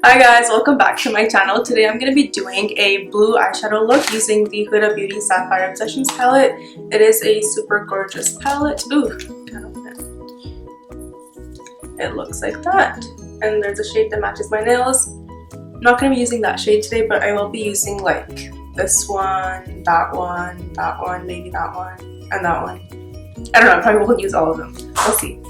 Hi guys, welcome back to my channel. Today I'm going to be doing a blue eyeshadow look using the Huda Beauty Sapphire Obsessions palette. It is a super gorgeous palette. Ooh, can't open it. It looks like that. And there's a shade that matches my nails. I'm not going to be using that shade today, but I will be using like this one, that one, maybe that one, and that one. I don't know, I probably won't use all of them. We'll see.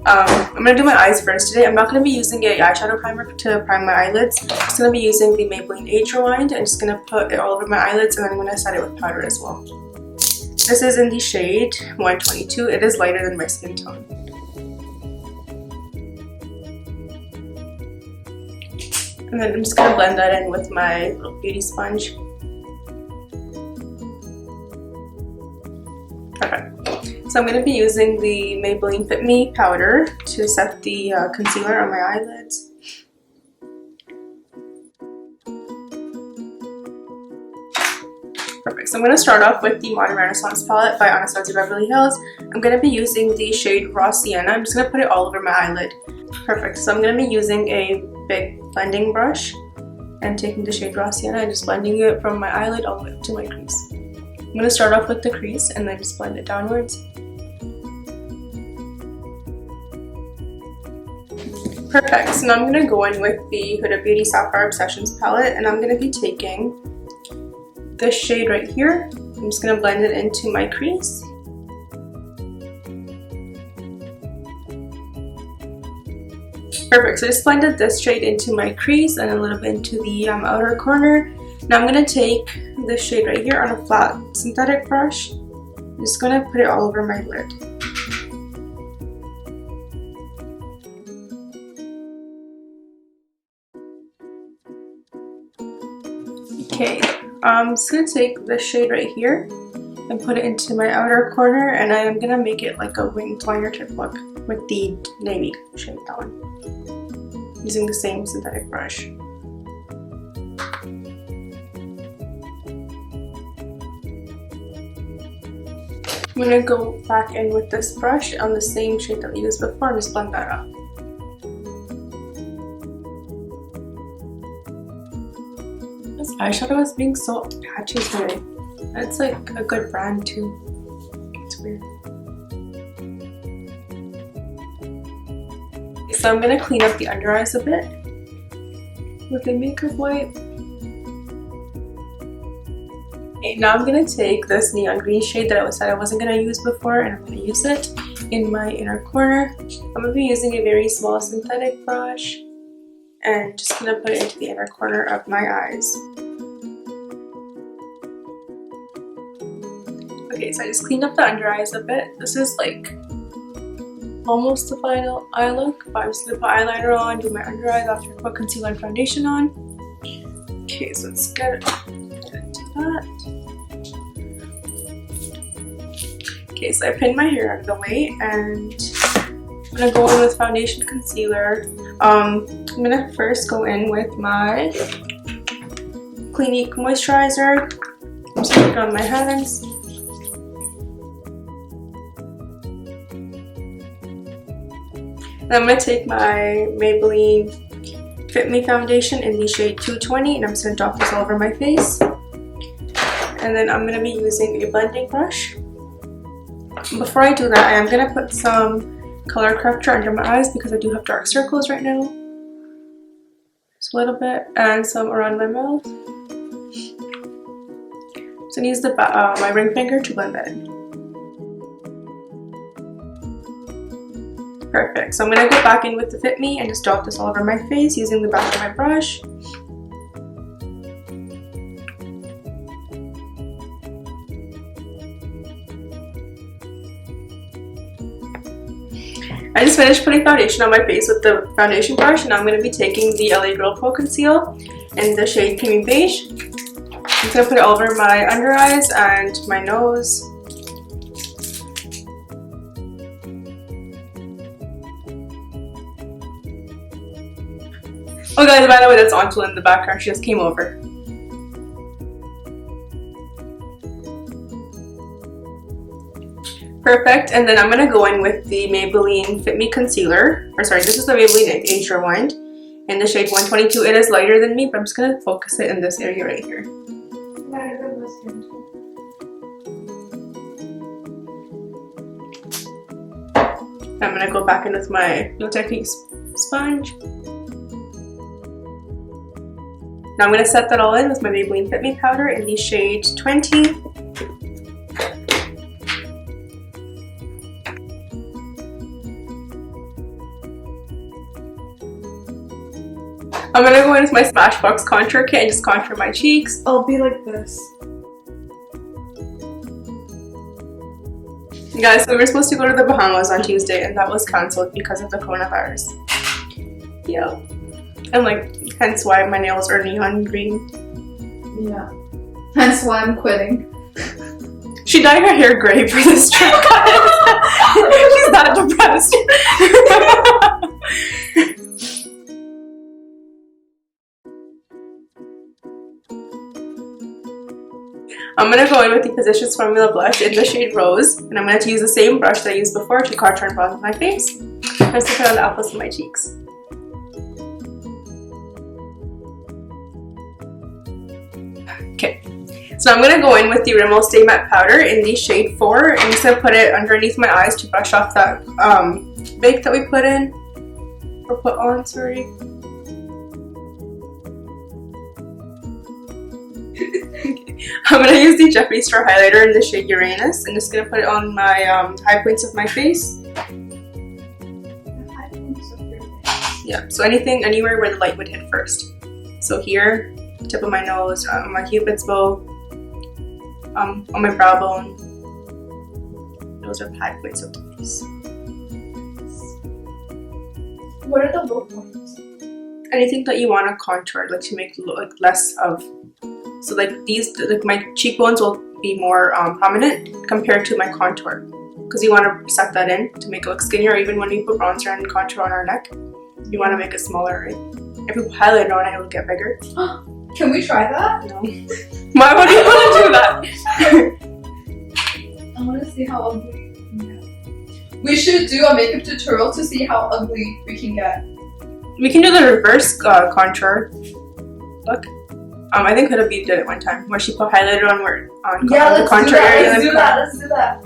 I'm going to do my eyes first today. I'm not going to be using an eyeshadow primer to prime my eyelids. I'm just going to be using the Maybelline Age Rewind. I'm just going to put it all over my eyelids and then I'm going to set it with powder as well. This is in the shade 122. It is lighter than my skin tone. And then I'm just going to blend that in with my little beauty sponge. Perfect. So I'm going to be using the Maybelline Fit Me powder to set the concealer on my eyelids. Perfect. So I'm going to start off with the Modern Renaissance palette by Anastasia Beverly Hills. I'm going to be using the shade Raw Sienna. I'm just going to put it all over my eyelid. Perfect. So I'm going to be using a big blending brush and taking the shade Raw Sienna and just blending it from my eyelid all the way up to my crease. I'm going to start off with the crease and then just blend it downwards. Perfect, so now I'm going to go in with the Huda Beauty Sapphire Obsessions palette and I'm going to be taking this shade right here. I'm just going to blend it into my crease. Perfect, so I just blended this shade into my crease and a little bit into the outer corner. Now I'm going to take this shade right here on a flat synthetic brush. I'm just going to put it all over my lid. Okay, I'm just going to take this shade right here and put it into my outer corner, and I am going to make it like a winged liner type look with the navy shade, that one, using the same synthetic brush. I'm going to go back in with this brush on the same shade that we used before and just blend that up. This eyeshadow is being so patchy today. And it's like a good brand too. It's weird. So I'm going to clean up the under eyes a bit with a makeup wipe. Okay, now I'm going to take this neon green shade that I said I wasn't going to use before, and I'm going to use it in my inner corner. I'm going to be using a very small synthetic brush and just going to put it into the inner corner of my eyes. Okay, so I just cleaned up the under eyes a bit. This is like almost the final eye look, but I'm just going to put eyeliner on, do my under eyes after I put concealer and foundation on. Okay, so let's get into that. Okay, so I pinned my hair out of the way and I'm going to go in with foundation concealer. I'm going to first go in with my Clinique moisturizer. I'm just going to put it on my hands. And I'm going to take my Maybelline Fit Me Foundation in the shade 220 and I'm just going to dot this all over my face. And then I'm going to be using a blending brush. Before I do that, I am going to put some color corrector under my eyes because I do have dark circles right now. Just a little bit, and some around my mouth. So I use the my ring finger to blend that in. Perfect. So I'm going to go back in with the Fit Me and just dot this all over my face using the back of my brush. I just finished putting foundation on my face with the foundation brush, and now I'm going to be taking the LA Girl Pro Conceal in the shade Creamy Beige. I'm just going to put it all over my under eyes and my nose. Oh guys, by the way, that's Anshul in the background. She just came over. Perfect, and then I'm going to go in with the Maybelline Fit Me Concealer. Or sorry, this is the Maybelline Age Rewind in the shade 122. It is lighter than me, but I'm just gonna focus it in this area right here. I'm gonna go back in with my No Technique sponge. Now I'm gonna set that all in with my Maybelline Fit Me powder in the shade 20. I'm gonna go in with my SmashBox contour kit and just contour my cheeks. I'll be like this. Guys, so we were supposed to go to the Bahamas on Tuesday and that was cancelled because of the coronavirus. Yeah. And like, hence why my nails are neon green. Yeah. Hence why I'm quitting. She dyed her hair gray for this trip, guys. She's that depressed. I'm gonna go in with the Physicians Formula blush in the shade Rose, and I'm going to use the same brush that I used before to contour and bronze my face. I'm just gonna put on the apples of my cheeks. Okay, so I'm gonna go in with the Rimmel Stay Matte powder in the shade 4, and I'm just gonna put it underneath my eyes to brush off that bake that we put in, or put on, sorry. I'm gonna use the Jeffree Star highlighter in the shade Uranus. I'm just gonna put it on my high points of my face. Yeah, so anywhere where the light would hit first. So here, tip of my nose, on my cupid's bow, on my brow bone. Those are high points of the face. What are the low points? Anything that you want to contour, like to make like less of. So like these, like my cheekbones will be more prominent compared to my contour, because you want to set that in to make it look skinnier. Even when we put bronzer and contour on our neck, you want to make it smaller, right? If we highlight it on it, it'll get bigger. Can we try that? No. Why would you want to do that? I want to see how ugly we can get. We should do a makeup tutorial to see how ugly we can get. We can do the reverse contour. Look. I think Huda did it one time where she put highlighter on the contour area. Let's do that. Let's do that.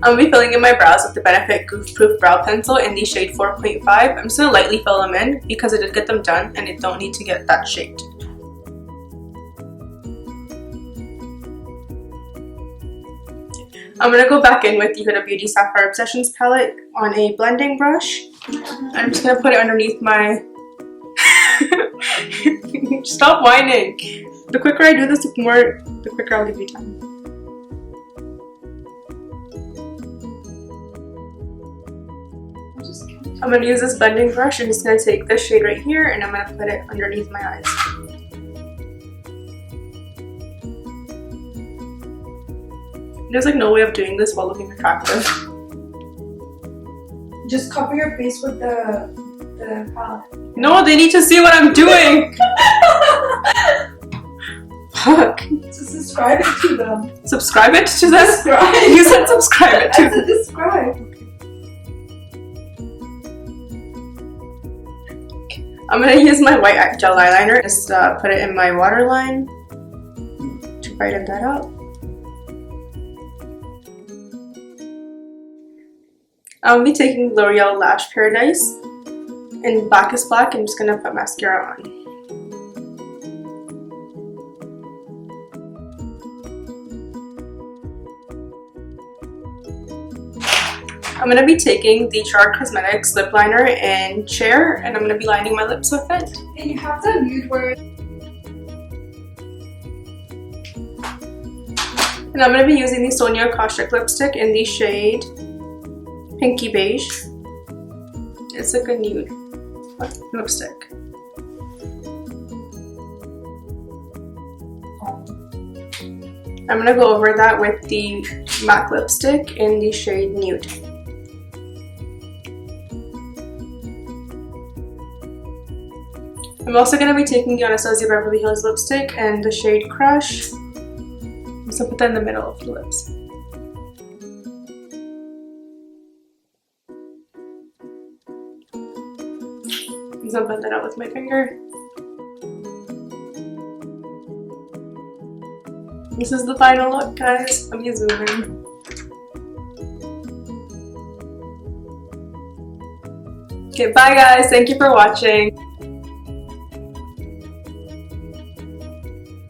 I'll be filling in my brows with the Benefit Goof Proof Brow Pencil in the shade 4.5. I'm just gonna lightly fill them in because I did get them done and it don't need to get that shaped. I'm gonna go back in with the Huda Beauty Sapphire Obsessions palette on a blending brush. I'm just gonna put it underneath my... Stop whining! The quicker I do this, the quicker I'll give you time. I'm gonna use this blending brush. I'm just gonna take this shade right here and I'm gonna put it underneath my eyes. There's like no way of doing this while looking attractive. Just cover your face with the palette. No, they need to see what I'm doing! Fuck. Just subscribe it to them. Subscribe it to them? Subscribe. You said subscribe it to them. I said subscribe. I'm gonna use my white gel eyeliner. Just put it in my waterline to brighten that up. I'll be taking L'Oreal Lash Paradise in Black is Black. I'm just gonna put mascara on. I'm gonna be taking the Gerard Cosmetics lip liner in Cher, and I'm gonna be lining my lips with it. And you have the nude word. And I'm gonna be using the Sonia Kashuk lipstick in the shade Pinky Beige. It's like a nude lipstick. I'm gonna go over that with the MAC lipstick in the shade Nude. I'm also gonna be taking the Anastasia Beverly Hills lipstick and the shade Crush. I'm just gonna put that in the middle of the lips. I'm just gonna blend it out with my finger. This is the final look, guys. Let me zoom in. Okay, bye guys. Thank you for watching.